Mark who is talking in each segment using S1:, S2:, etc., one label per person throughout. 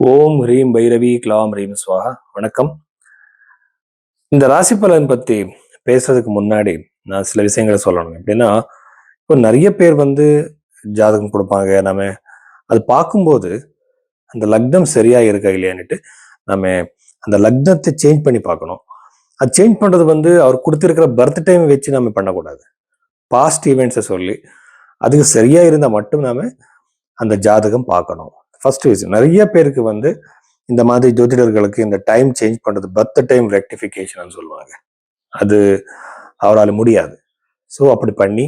S1: ஓம் ஹ்ரீம் பைரவி க்ளாம் ஹ்ரீம் ஸ்வாஹா. வணக்கம். இந்த ராசி பலன் பத்தி பேசுறதுக்கு முன்னாடி நான் சில விஷயங்களை சொல்லணும். எப்படின்னா, இப்போ நிறைய பேர் ஜாதகம் கொடுப்பாங்க. நம்ம அது பார்க்கும்போது அந்த லக்னம் சரியா இருக்கா இல்லையான்னுட்டு நம்ம அந்த லக்னத்தை சேஞ்ச் பண்ணி பார்க்கணும். அது சேஞ்ச் பண்றது அவர் கொடுத்திருக்கிற பர்த் டைம் வச்சு நம்ம பண்ணக்கூடாது. பாஸ்ட் ஈவெண்ட்ஸை சொல்லி அதுக்கு சரியா இருந்தால் மட்டும் நாம அந்த ஜாதகம் பார்க்கணும். ஃபர்ஸ்ட் விஷயம், நிறைய பேருக்கு இந்த மாதிரி ஜோதிடர்களுக்கு இந்த டைம் சேஞ்ச் பண்றது பர்த் டைம் ரெக்டிஃபிகேஷன் சொல்லுவாங்க. அது அவரால் முடியாது. ஸோ அப்படி பண்ணி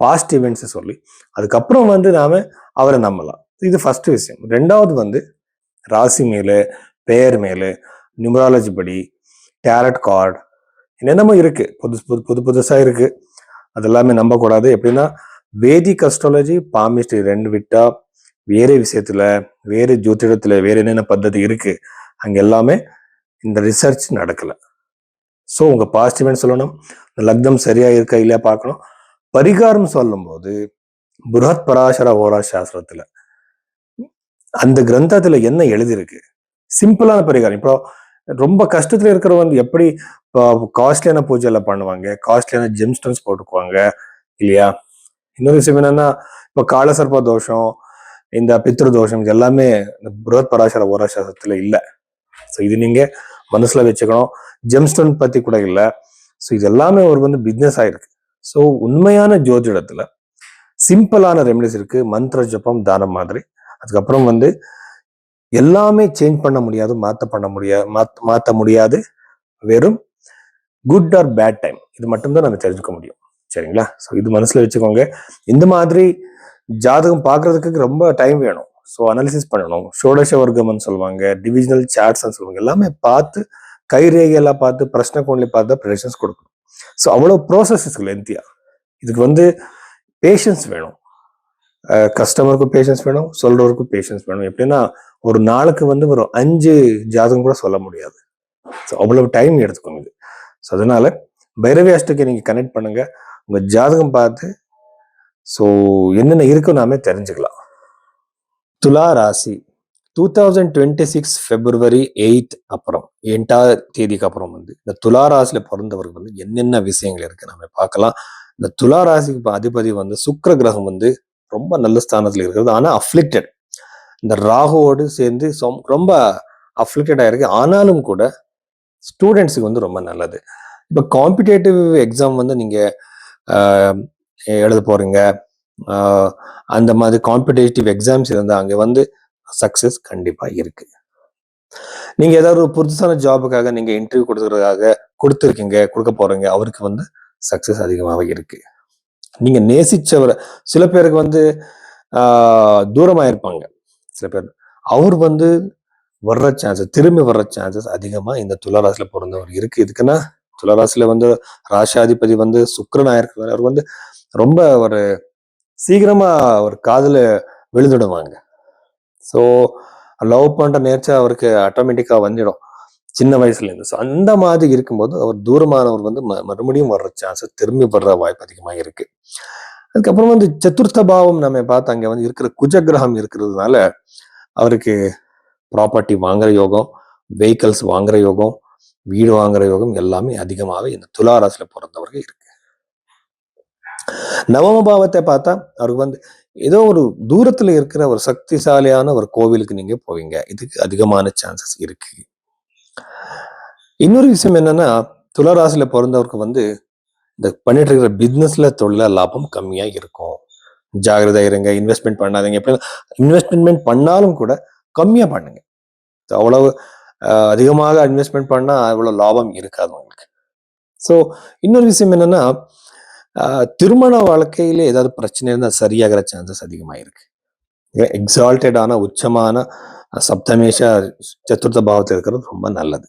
S1: பாஸ்ட் இவெண்ட்ஸ் சொல்லி அதுக்கப்புறம் நாம அவரை நம்பலாம். இது ஃபர்ஸ்ட் விஷயம். ரெண்டாவது ராசி மேல, பெயர் மேல, நியூமராலஜி படி, டேரட் கார்டு என்னென்னமோ இருக்கு, புதுசா இருக்கு. அதெல்லாமே நம்பக்கூடாது. எப்படின்னா, வேதிக் அஸ்ட்ராலஜி, பாமிஸ்ட்ரி ரெண்டு விட்டா வேற விஷயத்துல, வேற ஜோதிடத்துல வேற என்னென்ன பద్ధதி இருக்கு, அங்க எல்லாமே இந்த ரிசர்ச் நடக்கல. ஸோ உங்க பாசிட்டிவ் சொல்லணும், லக்னம் சரியா இருக்கா இல்லையா பார்க்கணும். பரிகாரம் சொல்லும் போது புரஹத் பராசர ஓரா சாஸ்திரத்துல அந்த கிரந்தத்துல என்ன எழுதியிருக்கு, சிம்பிளான பரிகாரம். இப்போ ரொம்ப கஷ்டத்துல இருக்கிறவங்க எப்படி காஸ்ட்லியான பூஜை எல்லாம் பண்ணுவாங்க, காஸ்ட்லியான ஜெம்ஸ்டோன்ஸ் போட்டுக்குவாங்க இல்லையா. இன்னொரு விஷயம் என்னன்னா, இப்போ காலசர்ப்ப தோஷம், இந்த பித்ரு தோஷம், இது எல்லாமே இந்த புரஹத் பராசர ஓரா சாஸ்திரத்துல இல்லை. ஸோ இது நீங்க மனசுல வச்சுக்கணும். ஜெம்ஸ்டோன் பத்தி கூட இல்லை. ஸோ இது எல்லாமே ஒரு பிசினஸ் ஆயிருக்கு. ஸோ உண்மையான ஜோதிடத்துல சிம்பிளான ரெமெடிஸ் இருக்கு. மந்திர ஜபம், தானம் மாதிரி. அதுக்கப்புறம் எல்லாமே சேஞ்ச் பண்ண முடியாது, மாத்த முடியாது. வெறும் குட் ஆர் பேட் டைம், இது மட்டும்தான் நம்ம தெரிஞ்சுக்க முடியும். சரிங்களா? ஸோ இது மனசுல வச்சுக்கோங்க. இந்த மாதிரி ஜாதகம் பார்க்கறதுக்கு ரொம்ப டைம் வேணும். ஸோ அனாலிசிஸ் பண்ணணும். ஷோடச வர்க்கம்னு சொல்லுவாங்க, டிவிஜனல் சார்ட்ஸ் சொல்லுவாங்க. எல்லாமே பார்த்து, கைரேகையெல்லாம் பார்த்து, பிரச்சனை கோண்லி பார்த்து ப்ரெடிக்ஷன்ஸ் கொடுக்கணும். ஸோ அவ்வளோ ப்ராசஸ் லென்த்தியா. இதுக்கு பேஷன்ஸ் வேணும். கஸ்டமருக்கும் பேஷன்ஸ் வேணும், சொல்றவருக்கும் பேஷன்ஸ் வேணும். எப்படின்னா, ஒரு நாளுக்கு ஒரு 5 ஜாதகம் கூட சொல்ல முடியாது. ஸோ அவ்வளவு டைம் எடுத்துக்கணும் இது. ஸோ அதனால பைரவி அஷ்டகை நீங்க கனெக்ட் பண்ணுங்க, உங்க ஜாதகம் பார்த்து ஸோ என்னென்ன இருக்குன்னு நாமே தெரிஞ்சுக்கலாம். துலா ராசி 2026 February 8 அப்புறம் 8ஆம் தேதிக்கு அப்புறம் இந்த துலா ராசியில பிறந்தவர்கள் என்னென்ன விஷயங்கள் இருக்கு நம்ம பார்க்கலாம். இந்த துலா ராசிக்கு அதிபதி சுக்கிர கிரகம் ரொம்ப நல்ல ஸ்தானத்துல இருக்கிறது. ஆனா அஃப்ளிக்டட், இந்த ராகுவோடு சேர்ந்து ரொம்ப அஃப்ளிக்டட் ஆயிருக்கு. ஆனாலும் கூட ஸ்டூடெண்ட்ஸுக்கு ரொம்ப நல்லது. இப்போ காம்படிட்டிவ் எக்ஸாம் நீங்க எழுத போறீங்க, அந்த மாதிரி காம்படிட்டிவ் எக்ஸாம்ஸ் இருந்தா அங்க சக்சஸ் கண்டிப்பா இருக்கு. நீங்க ஏதாவது ஒரு புதுசான ஜாபுக்காக நீங்க இன்டர்வியூ கொடுக்க போறீங்க, அவருக்கு சக்சஸ் அதிகமாக இருக்கு. நீங்க நேசிச்சவரை, சில பேருக்கு தூரமா இருப்பாங்க, சில பேர் அவர் வர்ற சான்சஸ், திரும்பி வர்ற சான்சஸ் அதிகமா இந்த துளாராசில பிறந்தவர் இருக்கு. இதுக்குன்னா துளாராசில ராசாதிபதி சுக்கிரனா இருக்கிறார். அவர் ரொம்ப ஒரு சீக்கிரமா ஒரு காதல விழுந்துடுவாங்க. ஸோ லவ் பண்ற நேச்சர் அவருக்கு ஆட்டோமேட்டிக்கா வந்துடும் சின்ன வயசுல இருந்து. ஸோ அந்த மாதிரி இருக்கும்போது அவர் தூரமானவர் மறுபடியும் வர்ற சான்சஸ், திரும்பி வர்ற வாய்ப்பு அதிகமா இருக்கு. அதுக்கப்புறம் சதுர்த்த பாவம் நம்ம பார்த்து அங்க இருக்கிற குஜகிரகம் இருக்கிறதுனால அவருக்கு ப்ராப்பர்ட்டி வாங்குற யோகம், வெஹிக்கல்ஸ் வாங்குற யோகம், வீடு வாங்குற யோகம் எல்லாமே அதிகமாகவே இந்த துளாராசில பிறந்தவர்கள் இருக்கு. நவம பாவத்தை பார்த்தா அவருக்கு ஏதோ ஒரு தூரத்துல இருக்கிற ஒரு சக்திசாலியான ஒரு கோவிலுக்கு நீங்க போவீங்க. இதுக்கு அதிகமான சான்சஸ் இருக்கு. இன்னொரு விஷயம் என்னன்னா, துளாராசில பிறந்தவருக்கு இந்த பண்ணிட்டு இருக்கிற பிசினஸ்ல தொழில லாபம் கம்மியா இருக்கும். ஜாகிரதையா இருங்க. இன்வெஸ்ட்மெண்ட் பண்ணாதீங்க. எப்படி இன்வெஸ்ட்மெண்ட் பண்ணாலும் கூட கம்மியா பண்ணுங்க. அவ்வளவு அதிகமாக இன்வெஸ்ட்மெண்ட் பண்ணா அவ்வளவு லாபம் இருக்காது உங்களுக்கு. ஸோ இன்னொரு விஷயம் என்னன்னா, திருமண வாழ்க்கையில ஏதாவது பிரச்சனை இருந்தால் சரியாகிற சான்சஸ் அதிகமா இருக்கு. எக்ஸால்டடான உச்சமான சப்தமேஷ சதுர்த்த பாவத்தில் இருக்கிறது ரொம்ப நல்லது.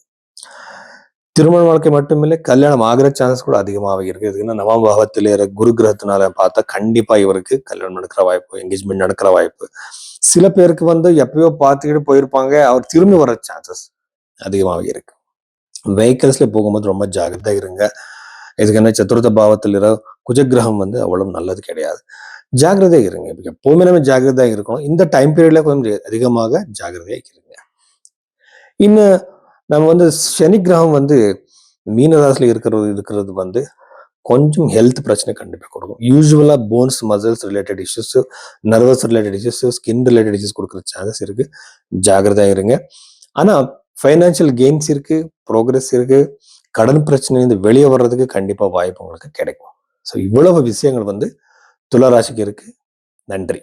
S1: திருமண வாழ்க்கை மட்டுமில்லை, கல்யாணம் ஆகிற சான்சஸ் கூட அதிகமாக இருக்கு. இதுக்குன்னா நவம பாவத்திலே குரு கிரகத்தினால பார்த்தா கண்டிப்பா இவருக்கு கல்யாணம் நடக்கிற வாய்ப்பு, என்கேஜ்மெண்ட் நடக்கிற வாய்ப்பு. சில பேருக்கு எப்பயோ பார்த்துக்கிட்டு போயிருப்பாங்க, அவர் திரும்பி வர சான்சஸ் அதிகமாக இருக்கு. வெஹிக்கல்ஸ்ல போகும்போது ரொம்ப ஜாகிரதா இருங்க. இதுக்கு என்ன, சதுர்த்த பாவத்தில் குஜகிரகம் அவ்வளவு நல்லது கிடையாது. ஜாகிரதையா இருங்க. எப்பவுமே நம்ம ஜாகிரதையா இருக்கணும். இந்த டைம் பீரியட்ல கொஞ்சம் அதிகமாக ஜாகிரதையா இருங்க. இன்னும் நம்ம வந்து சனி கிரகம் வந்து மீன ராசியில இருக்கிறது வந்து கொஞ்சம் ஹெல்த் பிரச்சனை கண்டிப்பா கொடுக்கும். யூசுவலா bones, muscles related issues, nervous related issues, skin related issues கொடுக்குற சான்சஸ் இருக்கு. ஜாகிரதையா இருங்க. ஆனா ஃபைனான்சியல் கெயின்ஸ் இருக்கு, ப்ரோக்ரஸ் இருக்கு. கடன் பிரச்சனையிலிருந்து வெளியே வர்றதுக்கு கண்டிப்பா வாய்ப்பு உங்களுக்கு கிடைக்கும். ஸோ இவ்வளவு விஷயங்கள் வந்து துலா ராசிக்கு இருக்கு. நன்றி.